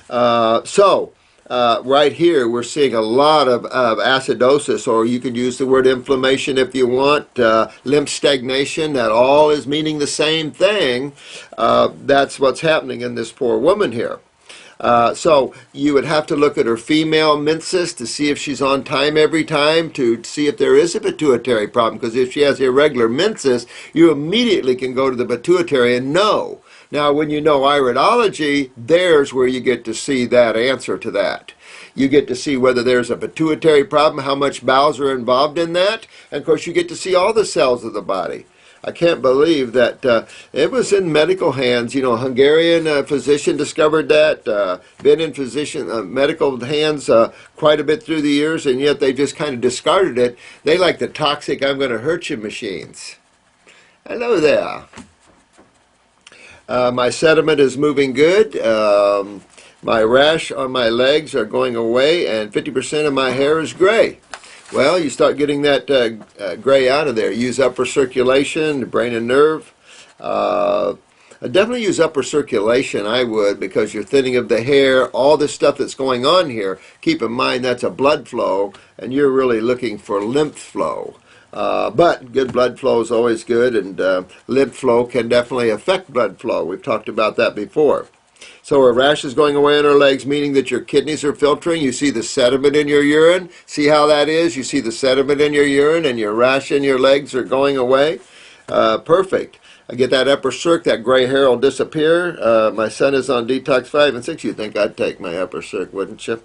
Right here, we're seeing a lot of acidosis, or you could use the word inflammation if you want, lymph stagnation. That all is meaning the same thing. That's what's happening in this poor woman here. So you would have to look at her female menses to see if she's on time every time, to see if there is a pituitary problem, because if she has irregular menses, you immediately can go to the pituitary and know. Now, when you know iridology, there's where you get to see that answer to that. You get to see whether there's a pituitary problem, how much bowels are involved in that, and of course you get to see all the cells of the body. I can't believe that it was in medical hands. You know, a Hungarian physician discovered that, been in medical hands quite a bit through the years, and yet they just kind of discarded it. They like the toxic "I'm going to hurt you" machines. Hello there. My sediment is moving good. My rash on my legs are going away, and 50% of my hair is gray. Well, you start getting that gray out of there. Use upper circulation, brain and nerve. Definitely use upper circulation, I would, because you're thinning of the hair, all this stuff that's going on here. Keep in mind that's a blood flow, and you're really looking for lymph flow. But good blood flow is always good, and lymph flow can definitely affect blood flow. We've talked about that before. So a rash is going away on her legs, meaning that your kidneys are filtering. You see the sediment in your urine. See how that is? You see the sediment in your urine, and your rash in your legs are going away. Perfect. I get that upper circ, that gray hair will disappear. My son is on detox 5 and 6. You'd think I'd take my upper circ, wouldn't you?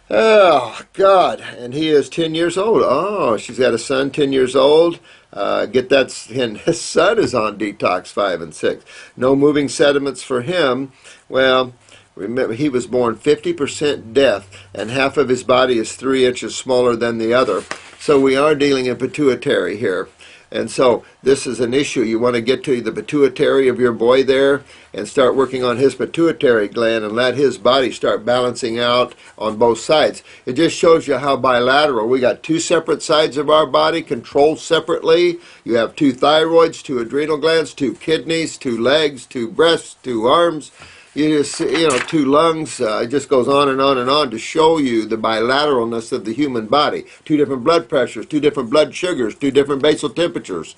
Oh, God. And he is 10 years old. Oh, she's got a son 10 years old. Get that, and his son is on detox 5 and 6. No moving sediments for him. Well, remember, he was born 50% deaf, and half of his body is 3 inches smaller than the other. So we are dealing in pituitary here. And so this is an issue. You want to get to the pituitary of your boy there and start working on his pituitary gland and let his body start balancing out on both sides. It just shows you how bilateral. We got 2 separate sides of our body controlled separately. You have 2 thyroids, 2 adrenal glands, 2 kidneys, 2 legs, 2 breasts, 2 arms. You just, 2 lungs. It just goes on and on and on to show you the bilateralness of the human body. 2 different blood pressures, 2 different blood sugars, 2 different basal temperatures.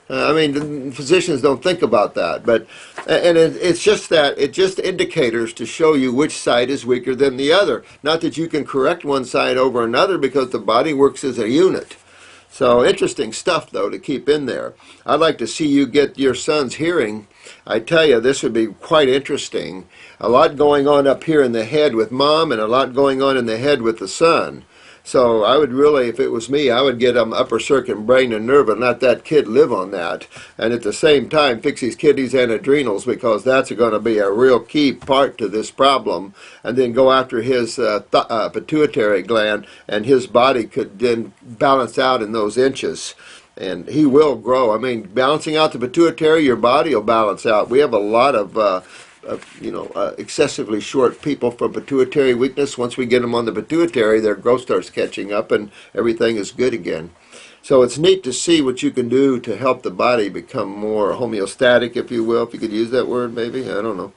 I mean, physicians don't think about that, but it's just that, it's just indicators to show you which side is weaker than the other. Not that you can correct one side over another, because the body works as a unit. So interesting stuff, though, to keep in there. I'd like to see you get your son's hearing. I tell you, this would be quite interesting. A lot going on up here in the head with mom, and a lot going on in the head with the son. So I would really, if it was me, I would get him upper circuit, brain, and nerve, and let that kid live on that. And at the same time, fix his kidneys and adrenals, because that's going to be a real key part to this problem. And then go after his pituitary gland, and his body could then balance out in those inches. And he will grow. I mean, balancing out the pituitary, your body will balance out. We have a lot of excessively short people for pituitary weakness. Once we get them on the pituitary, their growth starts catching up and everything is good again. So it's neat to see what you can do to help the body become more homeostatic, if you will, if you could use that word maybe, I don't know.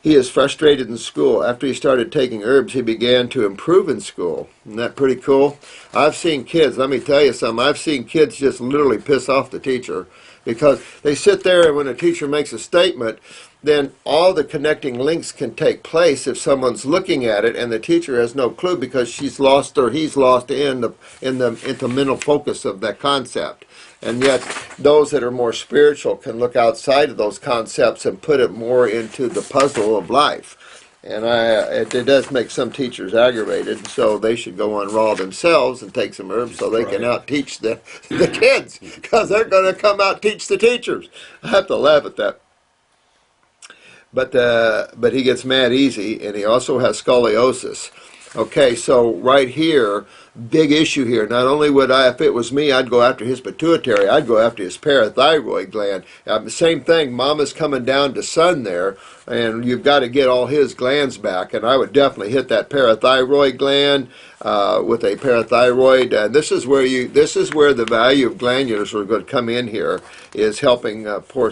He is frustrated in school. After he started taking herbs, he began to improve in school. Isn't that pretty cool? I've seen kids, let me tell you something, I've seen kids just literally piss off the teacher, because they sit there and when a teacher makes a statement, then all the connecting links can take place if someone's looking at it, and the teacher has no clue because she's lost or he's lost in the mental focus of that concept. And yet those that are more spiritual can look outside of those concepts and put it more into the puzzle of life. And it does make some teachers aggravated, so they should go on raw themselves and take some herbs so they can out-teach the kids, because they're going to come out-teach the teachers. I have to laugh at that. But he gets mad easy, and he also has scoliosis. Okay, so right here, big issue here. Not only would I, if it was me, I'd go after his pituitary, I'd go after his parathyroid gland. Same thing, mama's coming down to son there, and you've got to get all his glands back, and I would definitely hit that parathyroid gland with a parathyroid. This is where the value of glandulars are going to come in here, is helping poor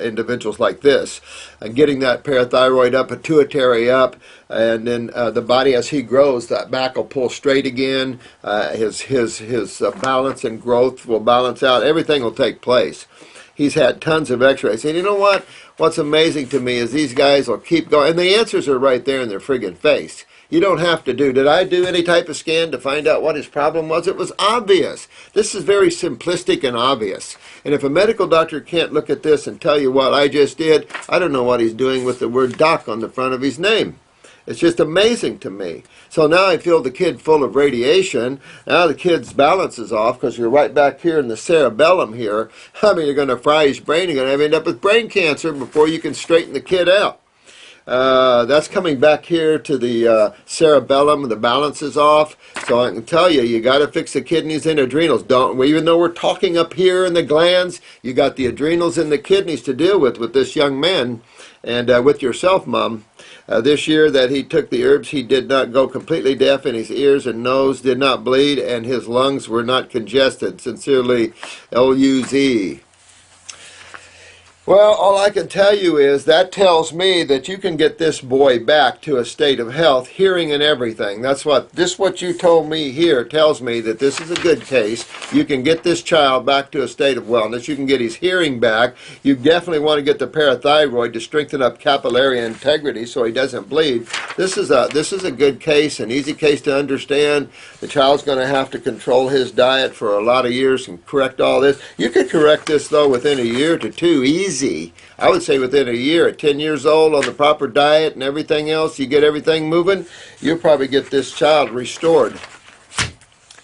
individuals like this, and getting that parathyroid up, pituitary up, and then the body, as he grows, that back will pull straight again. His balance and growth will balance out. Everything will take place. He's had tons of x-rays. And you know what? What's amazing to me is these guys will keep going. And the answers are right there in their friggin' face. You don't have to do. Did I do any type of scan to find out what his problem was? It was obvious. This is very simplistic and obvious. And if a medical doctor can't look at this and tell you what I just did, I don't know what he's doing with the word doc on the front of his name. It's just amazing to me. So now I feel the kid full of radiation. Now the kid's balance is off because you're right back here in the cerebellum here. I mean, you're going to fry his brain. You're going to end up with brain cancer before you can straighten the kid out. That's coming back here to the cerebellum. The balance is off. So I can tell you, you got to fix the kidneys and adrenals. Even though we're talking up here in the glands, you got the adrenals and the kidneys to deal with this young man, and with yourself, Mom. This year that he took the herbs, he did not go completely deaf, and his ears and nose did not bleed, and his lungs were not congested. Sincerely, L-U-Z. Well, all I can tell you is that tells me that you can get this boy back to a state of health, hearing and everything. That's what you told me here tells me that this is a good case. You can get this child back to a state of wellness. You can get his hearing back. You definitely want to get the parathyroid to strengthen up capillary integrity so he doesn't bleed. This is a good case, an easy case to understand. The child's going to have to control his diet for a lot of years and correct all this. You could correct this, though, within a year to two, easy. I would say within a year, at 10 years old, on the proper diet and everything else, you get everything moving, you'll probably get this child restored.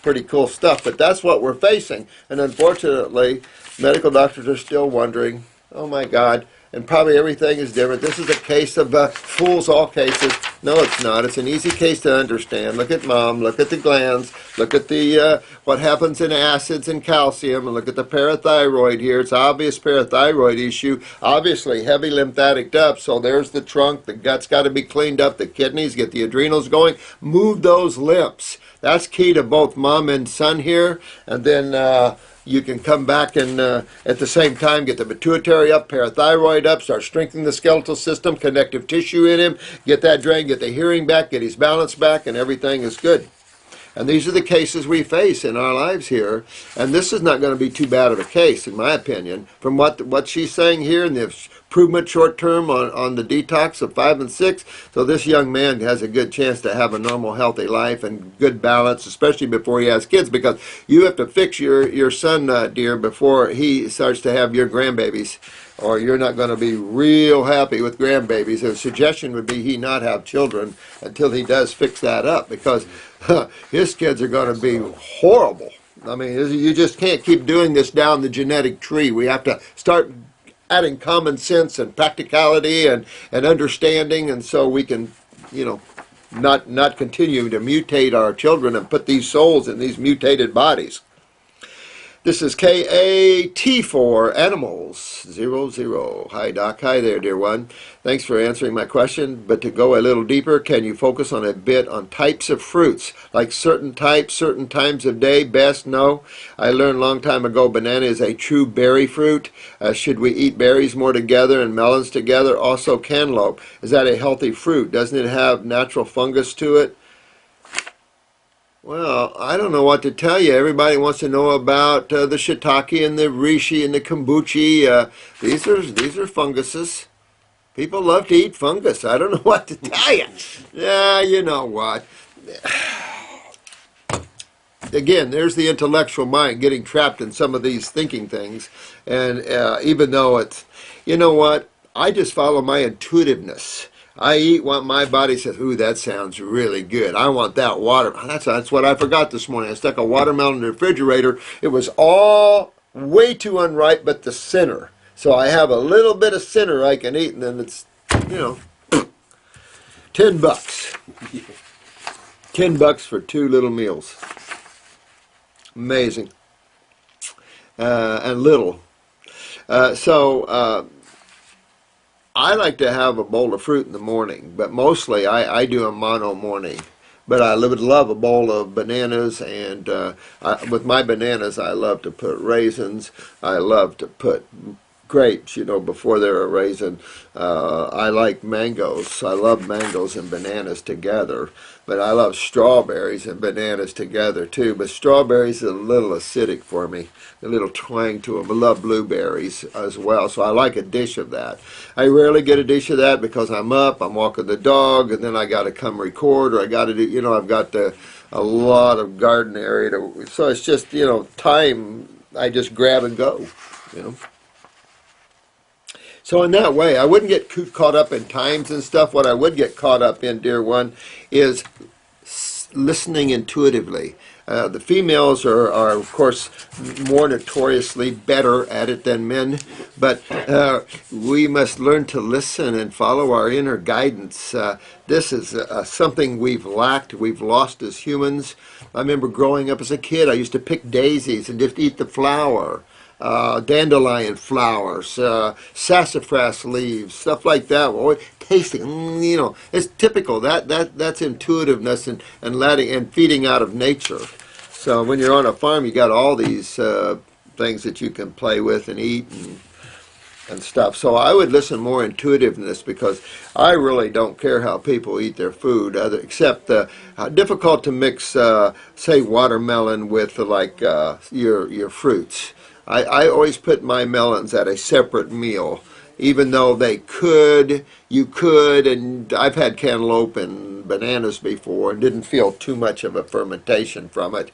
Pretty cool stuff, but that's what we're facing. And unfortunately, medical doctors are still wondering, oh my God, and probably everything is different. This is a case of fools all cases. No, it's not. It's an easy case to understand. Look at Mom. Look at the glands. Look at the what happens in acids and calcium. And look at the parathyroid here. It's obvious parathyroid issue. Obviously heavy lymphatic duct. So there's the trunk. The gut's got to be cleaned up. The kidneys, get the adrenals going. Move those lymphs. That's key to both Mom and son here. And then you can come back and at the same time get the pituitary up, parathyroid up, start strengthening the skeletal system, connective tissue in him, get that drained, get the hearing back, get his balance back, and everything is good. And these are the cases we face in our lives here. And this is not going to be too bad of a case, in my opinion, from what she's saying here in the improvement short term on the detox of 5 and 6. So this young man has a good chance to have a normal, healthy life and good balance, especially before he has kids, because you have to fix your son, dear, before he starts to have your grandbabies, or you're not going to be real happy with grandbabies. A suggestion would be he not have children until he does fix that up, because his kids are going to be horrible. I mean, you just can't keep doing this down the genetic tree. We have to start adding common sense and practicality and understanding, and so we can, not continue to mutate our children and put these souls in these mutated bodies. This is KAT for Animals 00. Hi, Doc. Hi there, dear one. Thanks for answering my question. But to go a little deeper, can you focus on a bit on types of fruits? Like certain types, certain times of day, best? No. I learned a long time ago banana is a true berry fruit. Should we eat berries more together and melons together? Also cantaloupe. Is that a healthy fruit? Doesn't it have natural fungus to it? Well, I don't know what to tell you. Everybody wants to know about the shiitake and the reishi and the kombucha. These are funguses. People love to eat fungus. I don't know what to tell you. Yeah, you know what. Again, there's the intellectual mind getting trapped in some of these thinking things. And even though it's, you know what, I just follow my intuitiveness. I eat what my body says, ooh, that sounds really good. I want that water. That's what I forgot this morning. I stuck a watermelon in the refrigerator. It was all way too unripe, but the center. So I have a little bit of center I can eat, and then it's, $10. $10 for 2 little meals. Amazing. And little. So I like to have a bowl of fruit in the morning, but mostly I do a mono morning. But I would love a bowl of bananas, and with my bananas, I love to put raisins. I love to put grapes, you know, before they're a raisin. I like mangoes. I love mangoes and bananas together. But I love strawberries and bananas together too. But strawberries are a little acidic for me, a little twang to them. I love blueberries as well, so I like a dish of that. I rarely get a dish of that because I'm up, I'm walking the dog, and then I got to come record, or I got to do, you know, I've got a lot of garden area to, so it's just, you know, time. I just grab and go, you know. So in that way, I wouldn't get caught up in times and stuff. What I would get caught up in, dear one, is listening intuitively. The females are, of course, more notoriously better at it than men, but we must learn to listen and follow our inner guidance. This is something we've lacked, we've lost as humans. I remember growing up as a kid, I used to pick daisies and just eat the flower. Dandelion flowers, sassafras leaves, stuff like that. Always tasting, you know, it's typical. That's intuitiveness and letting and feeding out of nature. So when you're on a farm, you got all these things that you can play with and eat and stuff. So I would listen more intuitiveness, because I really don't care how people eat their food, except difficult to mix, say, watermelon with like your fruits. I always put my melons at a separate meal, even though you could, and I've had cantaloupe and bananas before and didn't feel too much of a fermentation from it.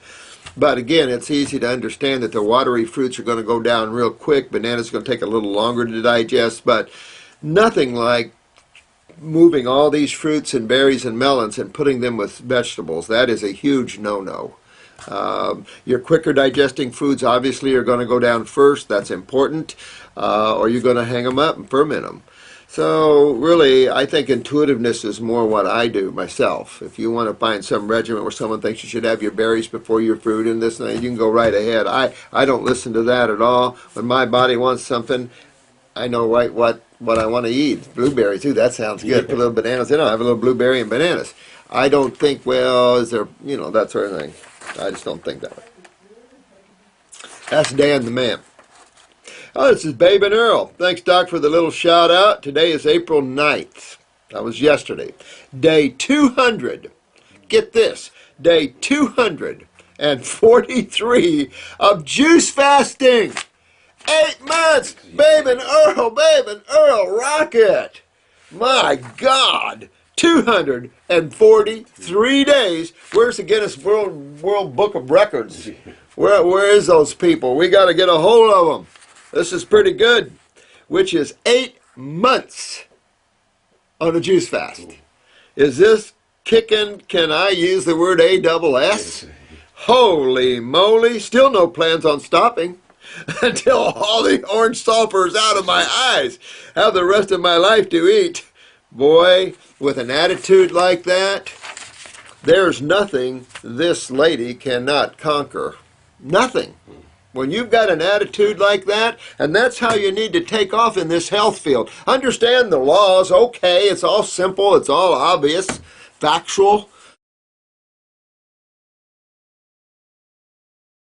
But again, it's easy to understand that the watery fruits are going to go down real quick. Bananas are going to take a little longer to digest, but nothing like moving all these fruits and berries and melons and putting them with vegetables. That is a huge no-no. Your quicker digesting foods obviously are going to go down first. That's important. Or you're going to hang them up and ferment them. So really, I think intuitiveness is more what I do myself. If you want to find some regimen where someone thinks you should have your berries before your fruit and this and that, you can go right ahead. I don't listen to that at all. When my body wants something, I know right what I want to eat. Blueberries too, that sounds good. Put a little bananas in it. I have a little blueberry and bananas. I don't think, well, is there, you know, that sort of thing. I just don't think that way. That's Dan the man. Oh, this is Babe and Earl. Thanks, Doc, for the little shout out. Today is April 9th. That was yesterday. Day 200. Get this. Day 243 of juice fasting. 8 months. Babe and Earl, rock it. My God. 243 days. Where's the Guinness World Book of Records? Where is those people? We got to get a hold of them. This is pretty good. Which is 8 months on a juice fast. Is this kicking? Can I use the word ASS? Holy moly. Still no plans on stopping until all the orange sulfur is out of my eyes. Have the rest of my life to eat. Boy, with an attitude like that, there's nothing this lady cannot conquer. Nothing. When you've got an attitude like that, and that's how you need to take off in this health field. Understand the laws, okay, it's all simple, it's all obvious, factual,